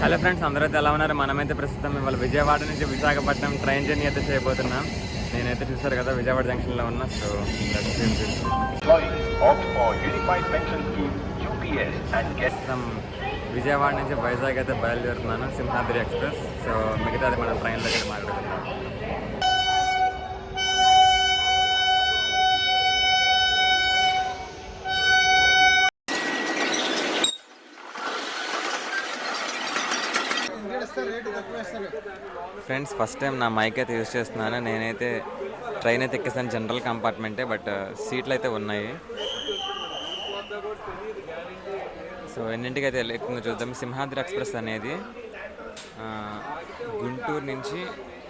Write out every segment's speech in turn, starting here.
Hello friends, అందరైతే ఎలా ఉన్నారు? మనమైతే ప్రస్తుతం ఇవాళ విజయవాడ నుంచి విశాఖపట్నం ట్రైన్ జర్నీ అయితే చేయబోతున్నాం. నేనైతే చూసారు కదా విజయవాడ జంక్షన్లో ఉన్నా. సో ప్రస్తుతం విజయవాడ నుంచి వైజాగ్ అయితే బయలుదేరుతున్నాను, సింహాద్రి ఎక్స్ప్రెస్. సో మిగతాది మనం ట్రైన్లో అయితే మాట్లాడుకుందాం. ఫ్రెండ్స్, ఫస్ట్ టైం నా మైక్ అయితే యూజ్ చేస్తున్నాను. నేనైతే ట్రైన్ అయితే ఎక్కేసాను, జనరల్ కంపార్ట్మెంటే, బట్ సీట్లు అయితే ఉన్నాయి. సో ఎన్నింటికి అయితే ఎక్కువ చూద్దాం. సింహాద్రి ఎక్స్ప్రెస్ అనేది గుంటూరు నుంచి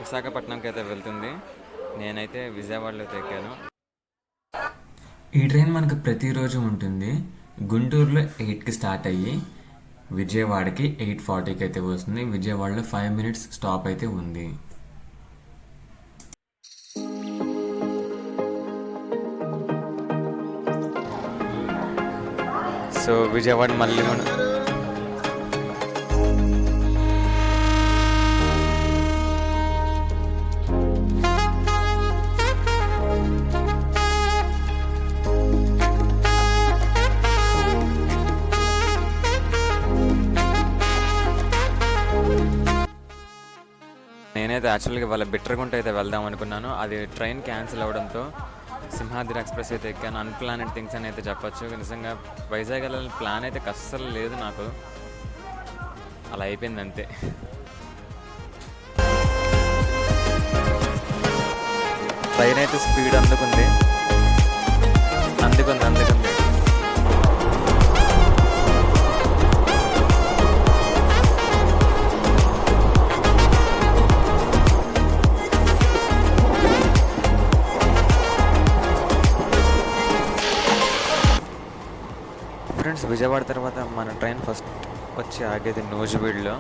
విశాఖపట్నంకి అయితే వెళ్తుంది. నేనైతే విజయవాడలో అయితే ఎక్కాను. ఈ ట్రైన్ మనకు ప్రతిరోజు ఉంటుంది. గుంటూరులో 8కి స్టార్ట్ అయ్యి విజయవాడకి 8:40కి అయితే వస్తుంది. విజయవాడలో 5 minutes స్టాప్ అయితే ఉంది. సో విజయవాడ మళ్ళీ మనం నేనైతే యాక్చువల్గా వాళ్ళ బిట్రగుంట అయితే వెళ్దాం అనుకున్నాను. అది ట్రైన్ క్యాన్సిల్ అవ్వడంతో సింహాద్రి ఎక్స్ప్రెస్ అయితే ఎక్కాను. అన్ప్లానెడ్ థింగ్స్ అని అయితే చెప్పచ్చు. నిజంగా వైజాగ్ వెళ్ళాలని ప్లాన్ అయితే అస్సలు లేదు నాకు. అలా అయిపోయింది అంతే. ట్రైన్ అయితే స్పీడ్ అందుకుంది. ఫ్రెండ్స్, విజయవాడ తర్వాత మన ట్రైన్ ఫస్ట్ వచ్చి ఆగేది నూజివీడులో.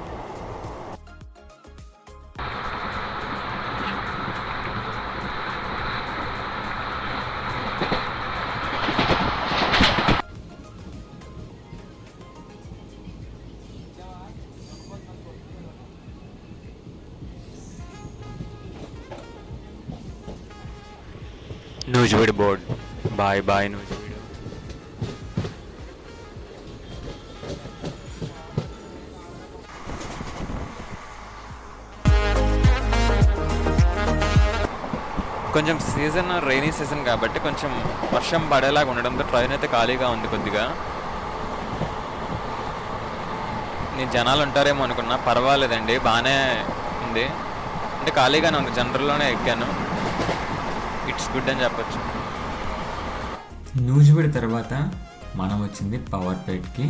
Nuzvid board, bye bye Nuzvid. కొంచెం సీజన్ రైనీ సీజన్ కాబట్టి కొంచెం వర్షం పడేలాగా ఉండడంతో ట్రైన్ అయితే ఖాళీగా ఉంది కొద్దిగా. నేను జనాలు ఉంటారేమో అనుకున్నా, పర్వాలేదండి, బాగానే ఉంది. అంటే ఖాళీగానే ఉంది. జనరల్లోనే ఎక్కాను. ఇట్స్ గుడ్ అని చెప్పచ్చు. నూజివీడు తర్వాత మనం వచ్చింది పవర్పేట్కి.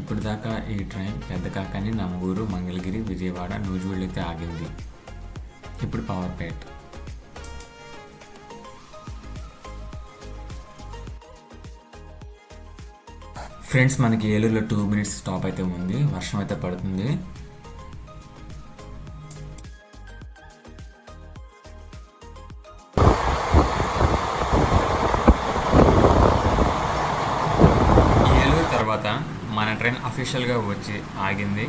ఇప్పుడు దాకా ఈ ట్రైన్ పెద్దకాకని, నంబూరు, మంగళగిరి, విజయవాడ, నూజివీడు అయితే ఆగింది. ఇప్పుడు పవర్పేట్. ఫ్రెండ్స్, మనకి ఏలూరులో 2 minutes స్టాప్ అయితే ఉంది. వర్షం అయితే పడుతుంది. ఏలూరు తర్వాత మన ట్రైన్ అఫీషియల్గా వచ్చి ఆగింది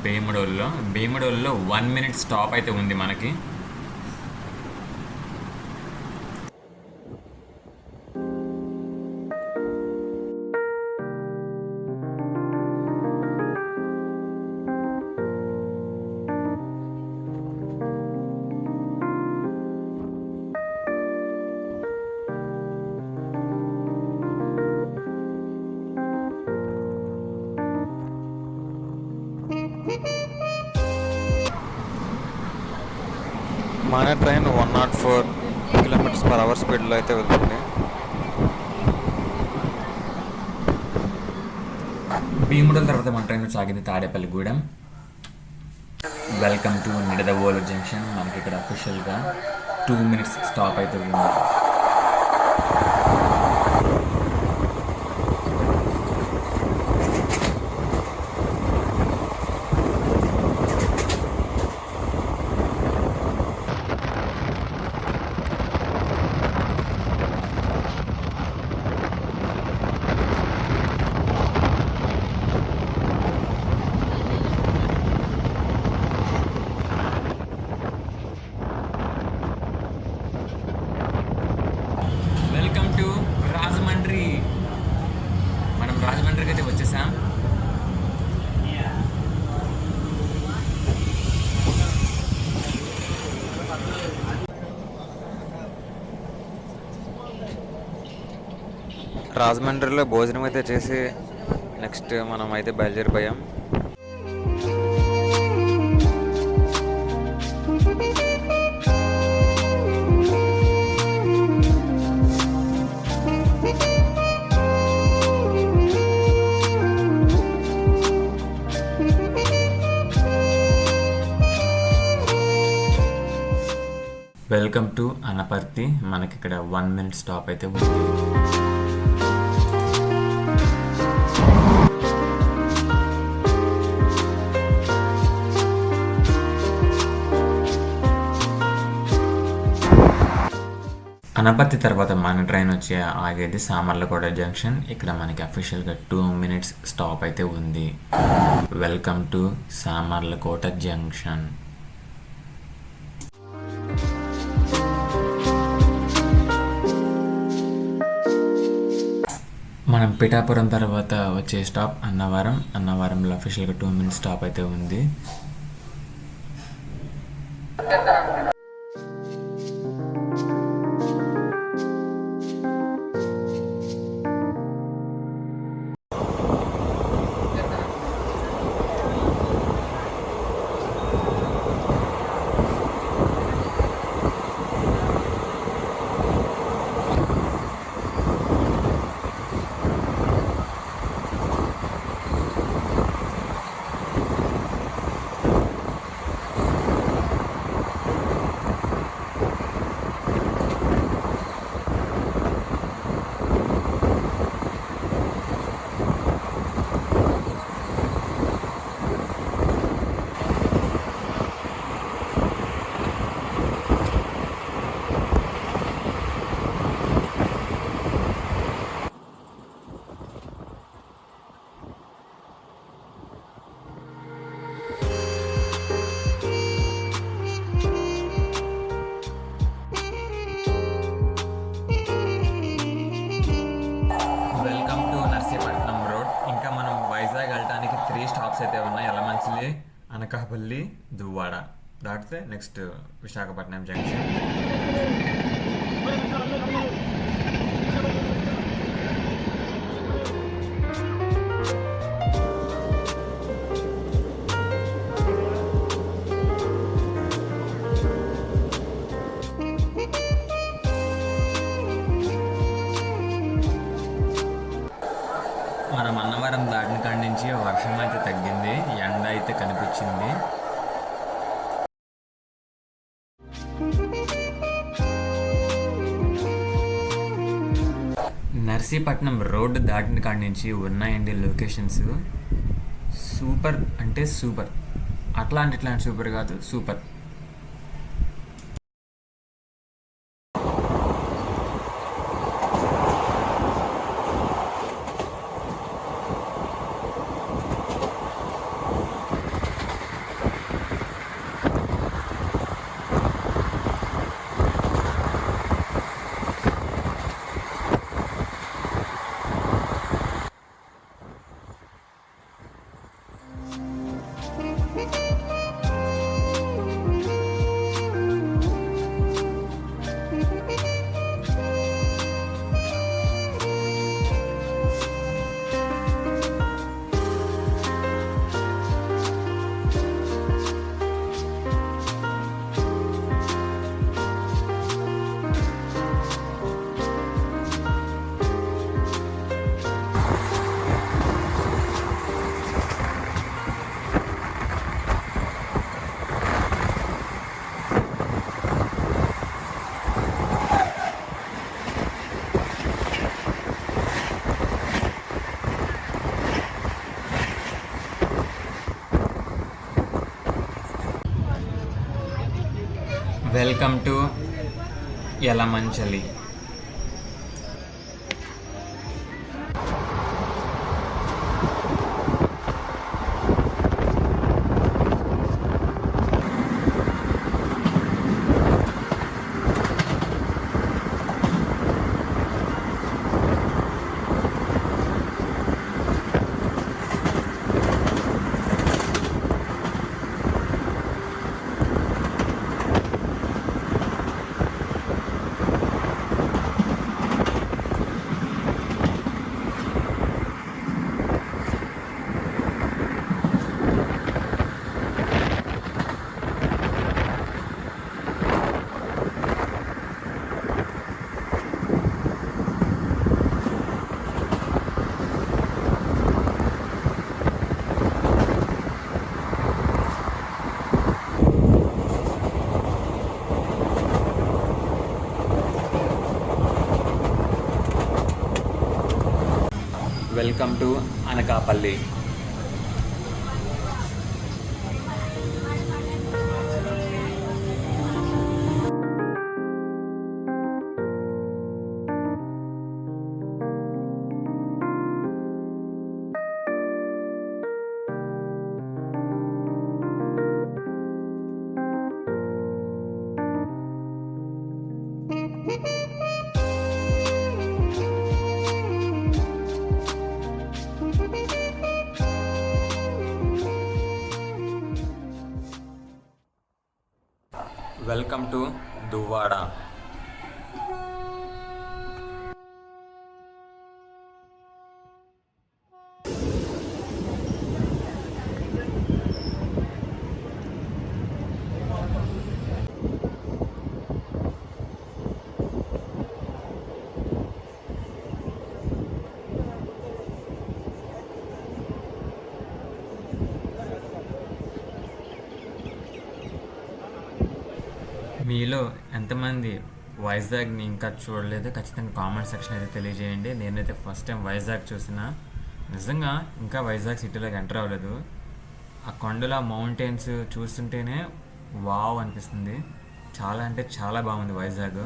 భీమడోల్లో. భీమడోల్లో 1 minute స్టాప్ అయితే ఉంది మనకి. మన ట్రైన్ 104 km/h స్పీడ్లో అయితే వెళ్తుంది. భీముడల తర్వాత మన ట్రైన్ సాగింది Tadepalligudem. Welcome to Nidadavolu junction. మనకి ఇక్కడ అఫీషియల్గా 2 minutes స్టాప్ అయితే ఉంది. రాజమండ్రిలో భోజనం అయితే చేసి నెక్స్ట్ మనం అయితే బయలుదేరిపోయాం. Welcome to Anaparthi. మనకి ఇక్కడ 1 minute స్టాప్ అయితే ఉంది. అనపర్తి తర్వాత మన ట్రైన్ వచ్చే ఆగేది సామర్లకోట జంక్షన్. ఇక్కడ మనకి అఫీషియల్గా 2 minutes స్టాప్ అయితే ఉంది. Welcome to Samarlakota junction. మనం పిఠాపురం తర్వాత వచ్చే స్టాప్ అన్నవరం. అన్నవరంలో అఫీషియల్గా 2 minutes స్టాప్ అయితే ఉంది. వెళ్ళటానికి 3 స్టాప్స్ అయితే ఉన్నాయి. యలమంచిలి, అనకాపల్లి, దువ్వాడ దాటితే నెక్స్ట్ విశాఖపట్నం జంక్షన్. మనం అన్నవరం దాటిన కాడి నుంచి వర్షం అయితే తగ్గింది, ఎండ అయితే కనిపించింది. నర్సీపట్నం రోడ్డు దాటిన కాడి నుంచి ఉన్నాయండి లొకేషన్స్. సూపర్ అంటే సూపర్, అట్లాంటి సూపర్ కాదు, super. Welcome to Yelamanchili. Welcome to Anakapalli. Welcome to Duvvada. మీలో ఎంతమంది వైజాగ్ని ఇంకా చూడలేదు ఖచ్చితంగా కామెంట్ సెక్షన్ అయితే తెలియజేయండి. నేనైతే ఫస్ట్ టైం వైజాగ్ చూసిన, నిజంగా ఇంకా వైజాగ్ సిటీలోకి ఎంటర్ అవ్వలేదు. ఆ కొండల మౌంటైన్స్ చూస్తుంటేనే వావ్ అనిపిస్తుంది. చాలా అంటే చాలా బాగుంది Vizag.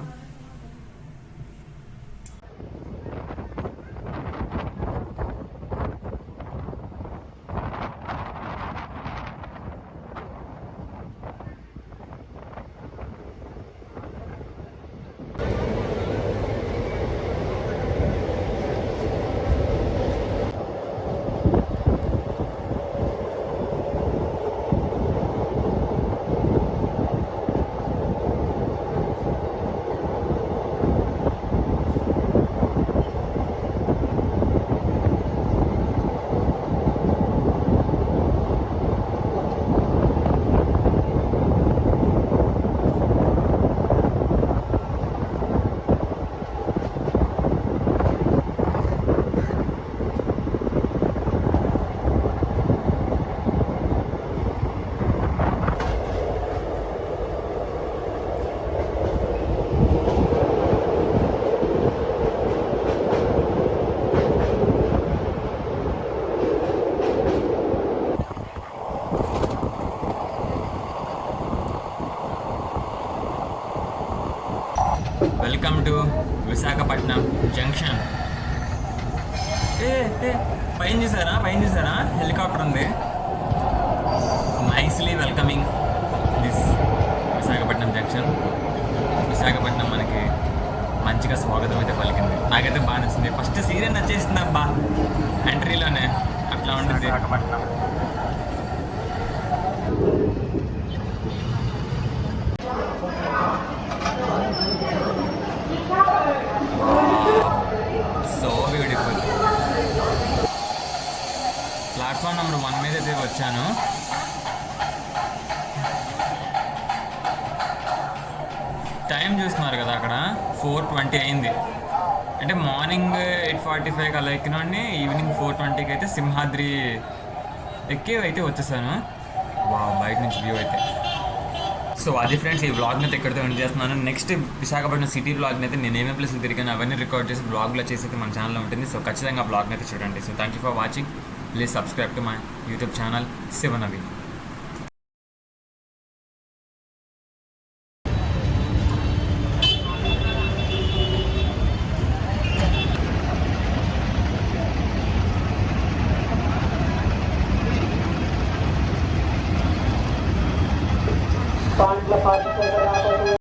Welcome to Visakhapatnam junction. పైన చూసారా హెలికాప్టర్ ఉంది. Nicely welcoming this Visakhapatnam junction. Visakhapatnam మనకి మంచిగా స్వాగతం అయితే పలికింది. నాకైతే బాగా నచ్చింది. ఫస్ట్ సీరియల్ నచ్చేసింది అబ్బా, ఎంట్రీలోనే అట్లా ఉంటుంది. So beautiful. ప్లాట్ఫామ్ నెంబర్ 1 మీద అయితే వచ్చాను. టైం చూస్తున్నారు కదా, అక్కడ 4:20 అయింది. అంటే మార్నింగ్ 8:45 అలా ఎక్కినండి, ఈవినింగ్ 4:20కి అయితే సింహాద్రి ఎక్కి అయితే వచ్చేసాను. బయట నుంచి వ్యూ అయితే. సో అది ఫ్రెండ్స్, ఈ వ్లాగ్ని అయితే ఎక్కడితో ఎండ్ చేస్తున్నాను. నెక్స్ట్ విశాఖపట్నం సిటీ వ్లాగ్ని అయితే నేను ఏమేమి ప్లేస్లు తిరిగాను అవన్నీ రికార్డ్ చేసి వ్లాగ్లో చేసి అయితే మన ఛానల్లో ఉంటుంది. సో ఖచ్చితంగా వ్లాగ్ని అయితే చూడండి. So thank you for watching. Please subscribe to my YouTube channel శివనవి.